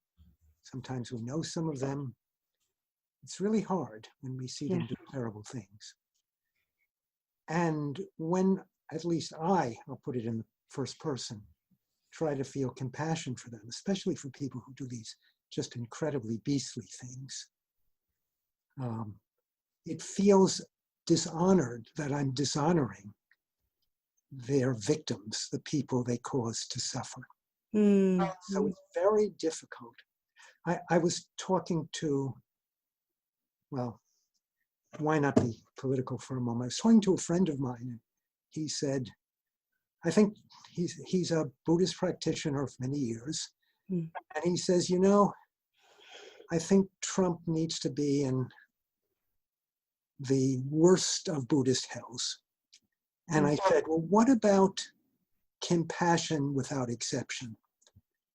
Sometimes we know some of them. It's really hard when we see them do terrible things. And when, at least I'll put it in the first person, try to feel compassion for them, especially for people who do these just incredibly beastly things. It feels dishonored that I'm dishonoring their victims, the people they cause to suffer. So it's very difficult. I was talking to, well, why not be political for a moment? I was talking to a friend of mine, and he said, I think he's a Buddhist practitioner of many years. And he says, I think Trump needs to be in the worst of Buddhist hells. And I said, well, what about compassion without exception?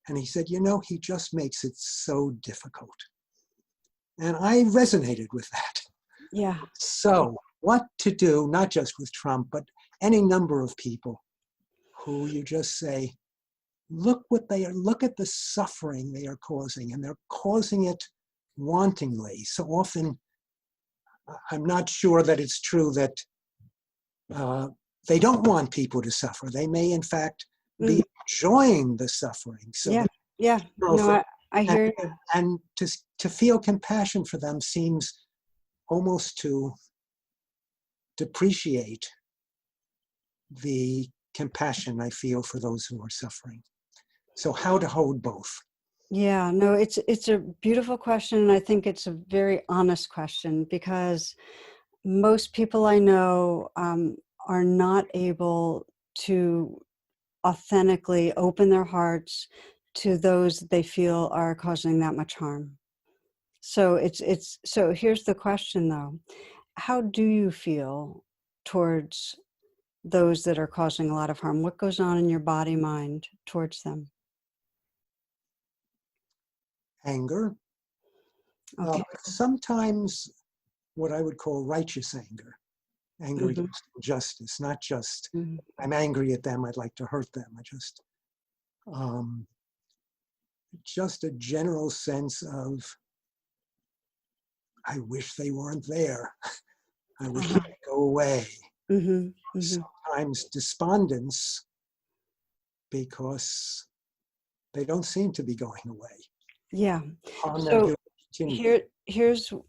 And he said, he just makes it so difficult. And I resonated with that. Yeah. So what to do, not just with Trump, but any number of people who you just say, look at the suffering they are causing, and they're causing it wantingly. So often, I'm not sure that it's true that they don't want people to suffer. They may, in fact, be enjoying the suffering. So no, I hear you. And to feel compassion for them seems almost to depreciate the compassion I feel for those who are suffering. So how to hold both? Yeah, no, it's a beautiful question, and I think it's a very honest question, because most people I know are not able to authentically open their hearts to those that they feel are causing that much harm. So so here's the question though. How do you feel towards those that are causing a lot of harm? What goes on in your body, mind towards them? Anger. Okay. Sometimes what I would call righteous anger. anger Mhm. against injustice, not just Mhm. I'm angry at them, I'd like to hurt them. Just a general sense of I wish they weren't there. I wish Uh-huh. they'd go away. Mhm. Mhm. Sometimes despondence because they don't seem to be going away. Yeah. Harm they're So doing continue. here's so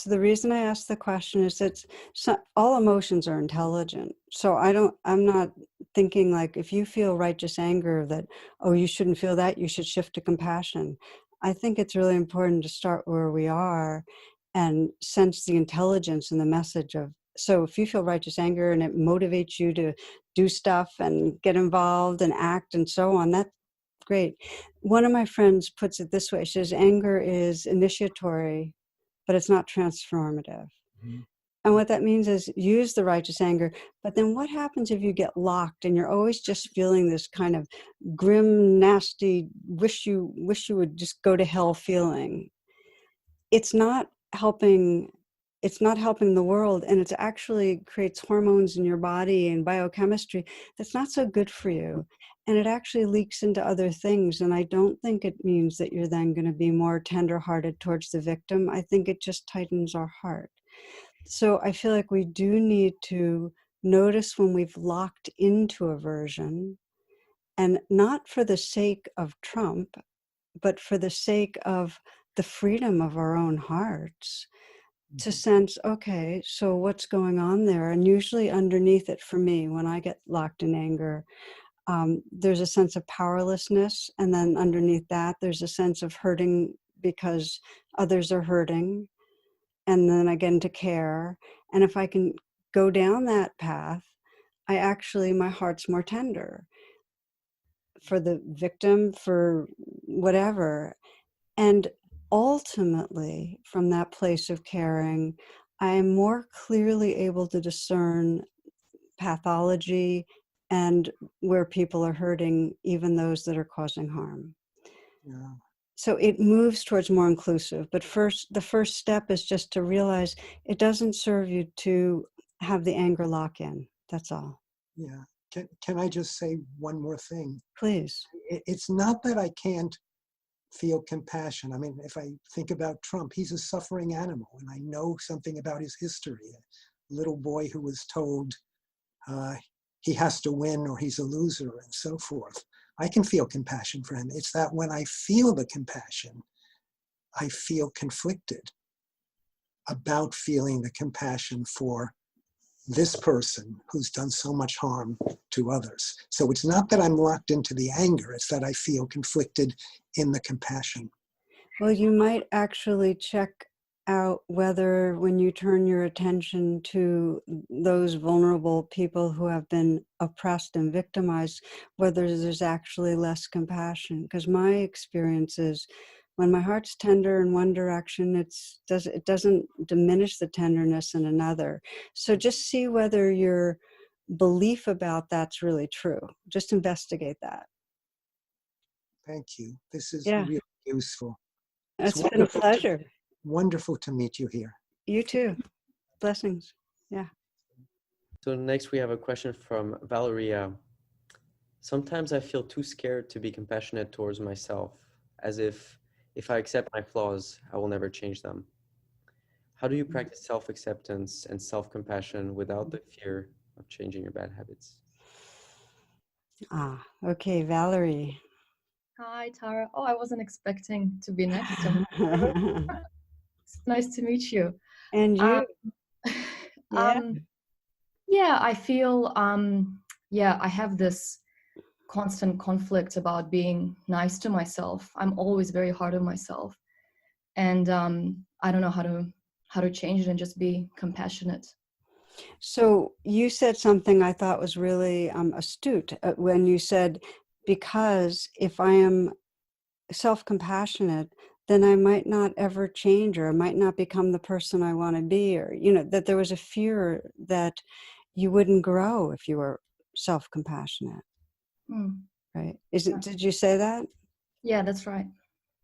the reason I asked the question is that all emotions are intelligent. So I'm not thinking like if you feel righteous anger that, oh, you shouldn't feel that, you should shift to compassion. I think it's really important to start where we are and sense the intelligence and the message of, so if you feel righteous anger and it motivates you to do stuff and get involved and act and so on, that's great. One of my friends puts it this way. She says, anger is initiatory, but it's not transformative. Mhm. And what that means is use the righteous anger. But then what happens if you get locked and you're always just feeling this kind of grim, nasty, wish you would just go to hell feeling? It's not helping. It's not helping the world, and it actually creates hormones in your body and biochemistry that's not so good for you. And it actually leaks into other things. And I don't think it means that you're then going to be more tenderhearted towards the victim. I think it just tightens our heart. So I feel like we do need to notice when we've locked into aversion, and not for the sake of Trump, but for the sake of the freedom of our own hearts, to sense, okay, so what's going on there? And usually underneath it, for me, when I get locked in anger, there's a sense of powerlessness. And then underneath that, there's a sense of hurting because others are hurting. And then again, to care. And if I can go down that path, my heart's more tender for the victim, for whatever. And ultimately, from that place of caring, I am more clearly able to discern pathology and where people are hurting, even those that are causing harm. Yeah. So it moves towards more inclusive. But the first step is just to realize it doesn't serve you to have the anger lock in. That's all. Yeah. Can I just say one more thing? Please. It's not that I can't feel compassion. I mean, if I think about Trump, he's a suffering animal, and I know something about his history. A little boy who was told he has to win or he's a loser and so forth. I can feel compassion for him. It's that when I feel the compassion, I feel conflicted about feeling the compassion for this person who's done so much harm to others. So it's not that I'm locked into the anger, it's that I feel conflicted in the compassion. Well, you might actually check out whether when you turn your attention to those vulnerable people who have been oppressed and victimized, whether there's actually less compassion. Because my experience is when my heart's tender in one direction, it doesn't diminish the tenderness in another. So just see whether your belief about that's really true. Just investigate that. Thank you. This is Yeah, really useful. it's been a pleasure. Wonderful to meet you here. You too. Blessings. Yeah. So next we have a question from Valeria. Sometimes I feel too scared to be compassionate towards myself, as if I accept my flaws, I will never change them. How do you practice self-acceptance and self-compassion without the fear of changing your bad habits? Okay, Valerie. Hi, Tara. Oh, I wasn't expecting to be next to me. It's nice to meet you. And you. Yeah. Yeah, I feel, I have this constant conflict about being nice to myself. I'm always very hard on myself. And I don't know how to change it and just be compassionate. So you said something I thought was really astute when you said, because if I am self-compassionate, then I might not ever change, or I might not become the person I want to be, or, that there was a fear that you wouldn't grow if you were self-compassionate. Right? Did you say that? Yeah, that's right.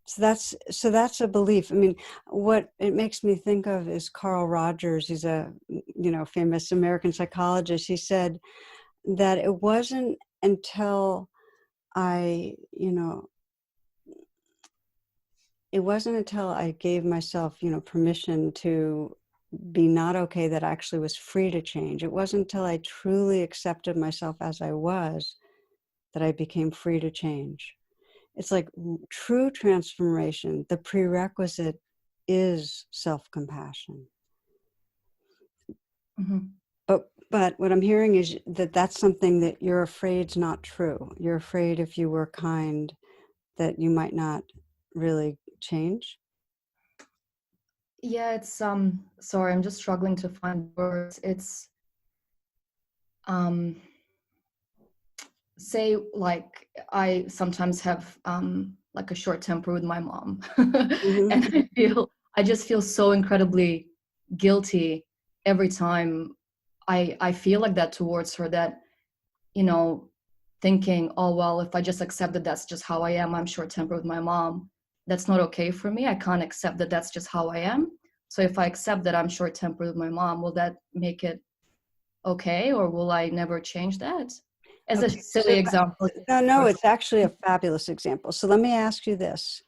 So that's a belief. I mean, what it makes me think of is Carl Rogers. He's a famous American psychologist. He said that it wasn't until it wasn't until I gave myself, permission to be not okay that I actually was free to change. It wasn't until I truly accepted myself as I was that I became free to change. It's like true transformation. The prerequisite is self-compassion. Mm-hmm. But what I'm hearing is that that's something that you're afraid's not true. You're afraid if you were kind that you might not really change. Yeah, it's sorry, I'm just struggling to find words. It's say like I sometimes have like a short temper with my mom. Mm-hmm. And I just feel so incredibly guilty every time I feel like that towards her, that thinking, oh well, if I just accept that that's just how I am, I'm short tempered with my mom, that's not okay for me. I can't accept that that's just how I am. So if I accept that I'm short tempered with my mom, will that make it okay, or will I never change that? As a Okay, silly example. no, it's actually a fabulous example. So let me ask you this.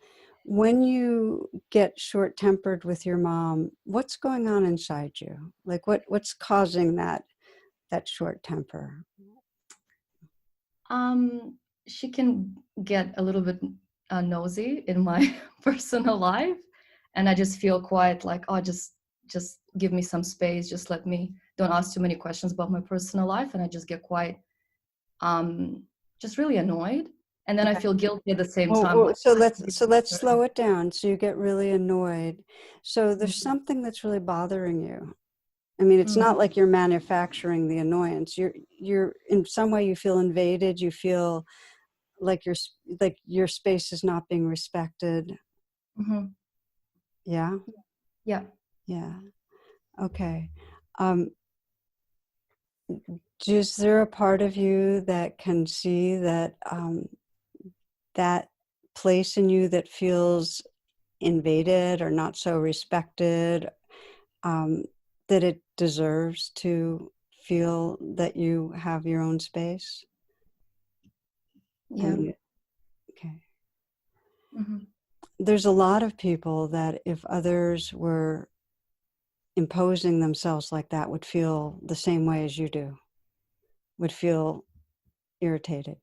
When you get short-tempered with your mom, what's going on inside you? Like what's causing that short temper? She can get a little bit nosy in my personal life, and I just feel quite like, oh, just give me some space, just don't ask too many questions about my personal life, and I just get quite just really annoyed, and then I feel guilty at the same time. Like, So let's slow it down. So you get really annoyed. So there's something that's really bothering you. I mean, it's not like you're manufacturing the annoyance. You're in some way you feel invaded. You feel like your space is not being respected. Mm-hmm. Yeah. Yeah. Yeah. Okay. Is there a part of you that can see that that place in you that feels invaded or not so respected, that it deserves to feel that you have your own space? Yeah. Okay. Mm-hmm. There's a lot of people that if others were imposing themselves like that would feel the same way as you do, would feel irritated.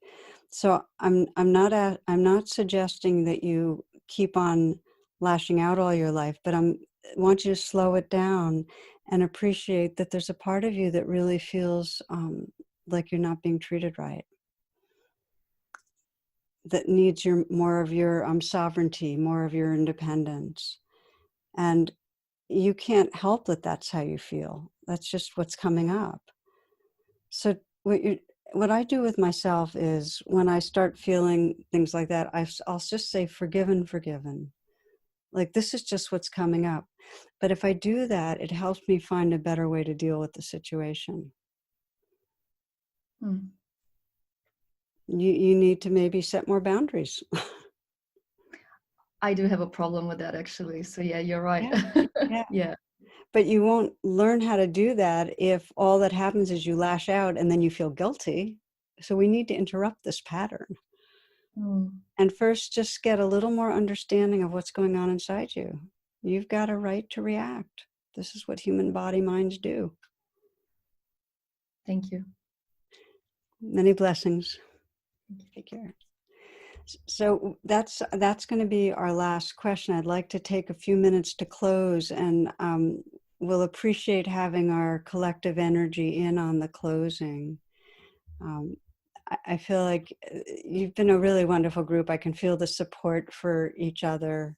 So I'm not suggesting that you keep on lashing out all your life, but I want you to slow it down and appreciate that there's a part of you that really feels like you're not being treated right, that needs more of your sovereignty, more of your independence. And you can't help that that's how you feel. That's just what's coming up. So what I do with myself is when I start feeling things like that, I'll just say forgiven, forgiven. Like this is just what's coming up. But if I do that, it helps me find a better way to deal with the situation. Mm. You need to maybe set more boundaries. I do have a problem with that, actually. So yeah, you're right. Yeah. Yeah. But you won't learn how to do that if all that happens is you lash out and then you feel guilty. So we need to interrupt this pattern. Mm. And first, just get a little more understanding of what's going on inside you. You've got a right to react. This is what human body minds do. Thank you. Many blessings. Take care. So that's going to be our last question. I'd like to take a few minutes to close, and we'll appreciate having our collective energy in on the closing. I feel like you've been a really wonderful group. I can feel the support for each other,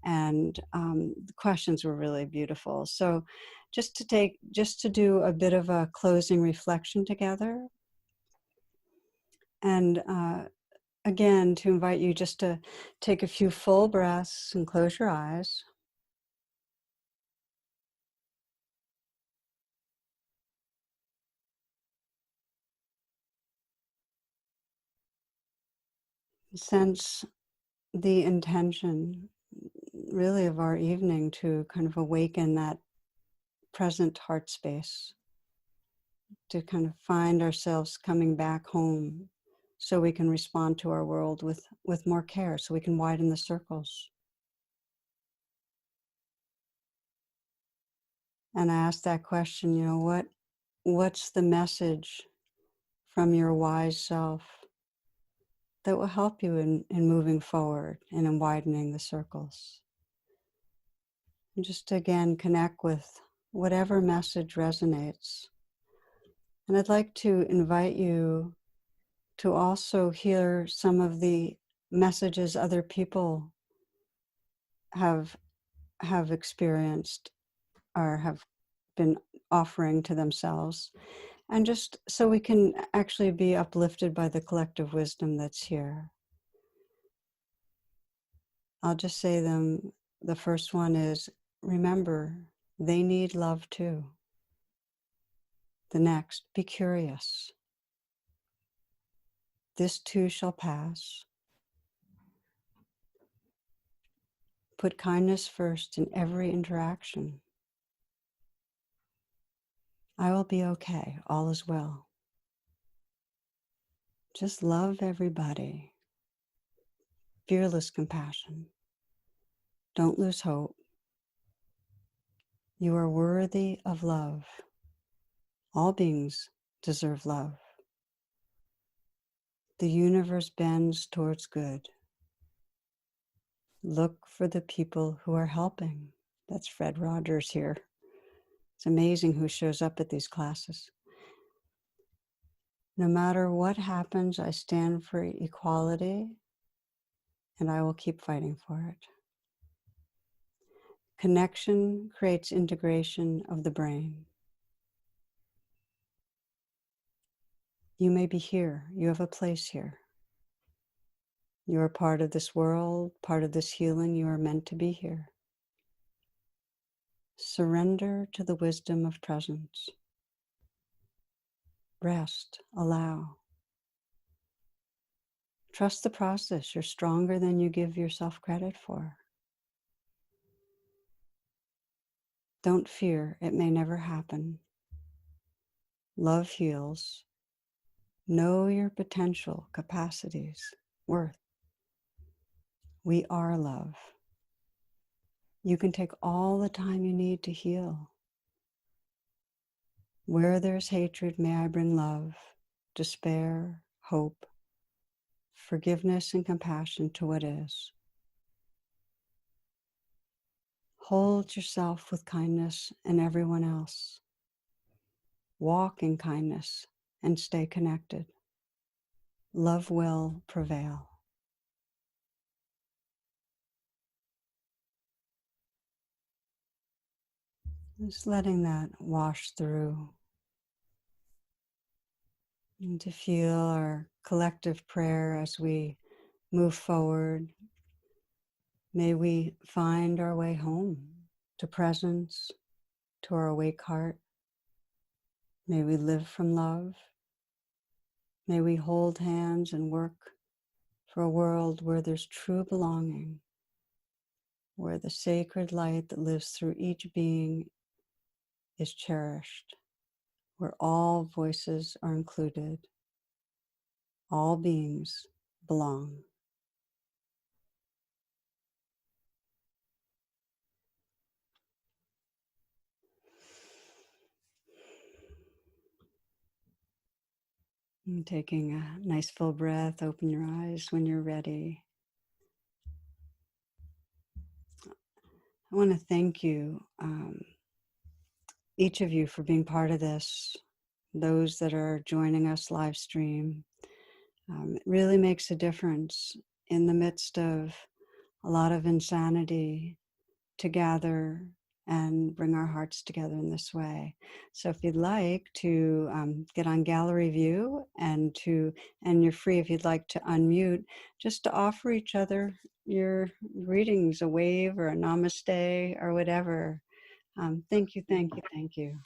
and the questions were really beautiful. So just to do a bit of a closing reflection together, and again, to invite you just to take a few full breaths and close your eyes. Sense the intention really of our evening to kind of awaken that present heart space, to kind of find ourselves coming back home so we can respond to our world with more care, so we can widen the circles. And I asked that question, you know, what's the message from your wise self that will help you in moving forward and in widening the circles? And just again, connect with whatever message resonates. And I'd like to invite you to also hear some of the messages other people have experienced or have been offering to themselves, and just so we can actually be uplifted by the collective wisdom that's here. I'll just say them. The first one is, remember, they need love too. The next, be curious. This too shall pass. Put kindness first in every interaction. I will be okay. All is well. Just love everybody. Fearless compassion. Don't lose hope. You are worthy of love. All beings deserve love. The universe bends towards good. Look for the people who are helping. That's Fred Rogers here. It's amazing who shows up at these classes. No matter what happens, I stand for equality, and I will keep fighting for it. Connection creates integration of the brain. You may be here. You have a place here. You are part of this world, part of this healing. You are meant to be here. Surrender to the wisdom of presence. Rest, allow. Trust the process. You're stronger than you give yourself credit for. Don't fear, it may never happen. Love heals. Know your potential, capacities, worth. We are love. You can take all the time you need to heal. Where there's hatred, may I bring love, despair, hope, forgiveness and compassion to what is. Hold yourself with kindness and everyone else. Walk in kindness and stay connected. Love will prevail. Just letting that wash through. And to feel our collective prayer as we move forward. May we find our way home to presence, to our awake heart. May we live from love. May we hold hands and work for a world where there's true belonging, where the sacred light that lives through each being is cherished, where all voices are included, all beings belong. And taking a nice full breath, open your eyes when you're ready. I want to thank you, each of you, for being part of this, those that are joining us live stream. It really makes a difference in the midst of a lot of insanity to gather and bring our hearts together in this way. So if you'd like to get on gallery view and you're free if you'd like to unmute, just to offer each other your greetings, a wave or a namaste or whatever. Thank you, thank you, thank you.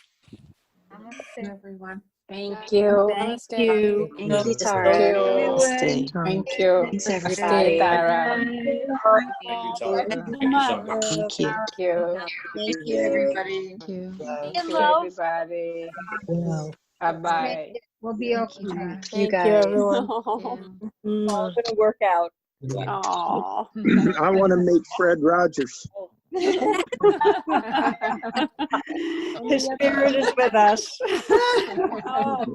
Namaste, everyone. Thank you. Thank Namaste. you. Thank you. Thank you, Namaste. Tara. Namaste. Thank you. Thanks, Namaste, everybody. Tara. Thank you, Tara. Thank you so much. Thank you. Thank you. Thank you, everybody. Thank you. Thank you, everybody. Well, Bye-bye. We'll be thank okay. you. Tara. You Thank you, guys. everyone. Mm. All gonna work out. Aw. I want to meet Fred Rogers. His spirit is with us. Oh.